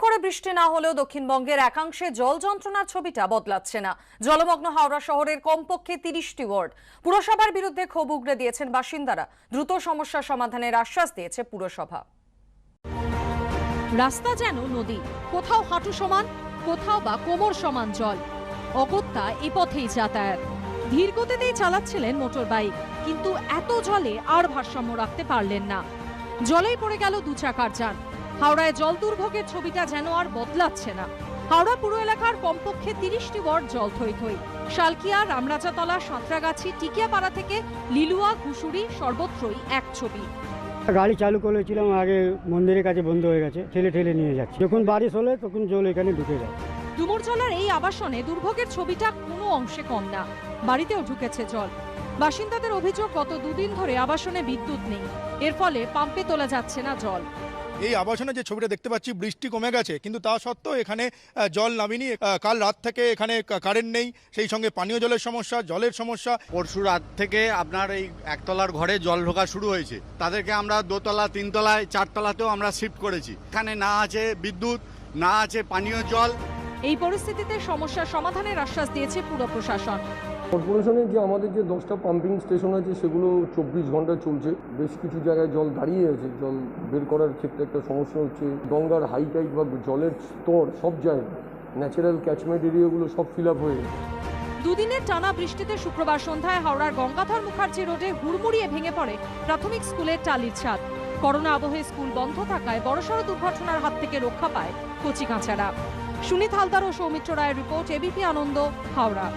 করে বৃষ্টি না হলেও দক্ষিণবঙ্গের একাংশে জল যন্ত্রণার ছবিটা বদলাচ্ছে না। জলমগ্ন হাওড়া শহরের কমপক্ষে 30টি ওয়ার্ড। পুরসভার বিরুদ্ধে ক্ষোভ উগরে দিয়েছেন বাসিন্দারা। দ্রুত সমস্যা সমাধানের আশ্বাস দিয়েছে পুরসভা। রাস্তা যেন নদী, কোথাও হাঁটু সমান, কোথাও বা কোমর সমান জল। অগত্যা এ পথেই যাতায়াত। ধীর গতিতেই চালাচ্ছিলেন মোটর বাইক, কিন্তু এত জলে আর ভারসাম্য রাখতে পারলেন না। জলেই পড়ে গেল দু চাকার যান। হাওড়ায় জল দুর্ভোগের ছবিটা যেন আর বদলাচ্ছে না। হাওড়া পুরো এলাকার কমপক্ষে 30টি ওয়ার্ড জল থই থই। শালকিয়া, রামরাজাতলা, সাঁতরাগাছি, টিকিয়াপাড়া থেকে লিলুয়া, ঘুষুরি সর্বত্রই এক ছবি। গাড়ি চালু করেছিলাম, আগে মন্দিরের কাছে বন্ধ হয়ে গেছে, ঠেলে ঠেলে নিয়ে যাচ্ছে। যখন বারিশ হলে তখন জল এখানে ঢুকে যায়। ডুমুরজলার এই আবাসনে দুর্ভোগের ছবিটা কোনো অংশে কম না। বাড়িতেও ঢুকেছে জল। বাসিন্দাদের অভিযোগ, গত দুদিন ধরে আবাসনে বিদ্যুৎ নেই। এর ফলে পাম্পে তোলা যাচ্ছে না জল। এই আবাসনে যে ছবিটা দেখতে পাচ্ছি, বৃষ্টি কমে গেছে, কিন্তু তা সত্ত্বেও এখানে জল নামেনি। কাল রাত থেকে এখানে কারেন্ট নেই, সেই সঙ্গে পানীয় জলের সমস্যা, জলের সমস্যা। পরশু রাত থেকে আপনার এই একতলার ঘরে জল ঢোকা শুরু হয়েছে। তাদেরকে আমরা দোতলা, তিনতলায়, চারতলাতেও আমরা শিফট করেছি। এখানে না আছে বিদ্যুৎ, না আছে পানীয় জল। এই পরিস্থিতিতে সমস্যার সমাধানের আশ্বাস দিয়েছে পুর প্রশাসন। কর্পোরেশনের যে আমাদের যে 10টা পাম্পিং স্টেশন আছে সেগুলো 24 ঘন্টা চলছে। বেশ কিছু জায়গায় জল দাঁড়িয়ে আছে। জল বের করার ক্ষেত্রে একটা সমস্যা হচ্ছে। গঙ্গার হাই টাইট বা জলের স্তর সব জায়গায়, ন্যাচারাল ক্যাচমেন্ট এরিয়াগুলো সব ফিল আপ হয়ে গেছে। দুদিনের টানা বৃষ্টিতে শুক্রবার সন্ধ্যায় হাওড়ার গঙ্গাধর মুখার্জি রোডে হুড়মুড়িয়ে ভেঙে পড়ে প্রাথমিক স্কুলের টালির ছাদ। করোনা আবহে স্কুল বন্ধ থাকায় বড়সড় দুর্ঘটনার হাত থেকে রক্ষা পায় কচিকাঁচারা। সুনীত হালদার ও সৌমিত্র রায়ের রিপোর্ট, এবিপি আনন্দ, হাওড়া।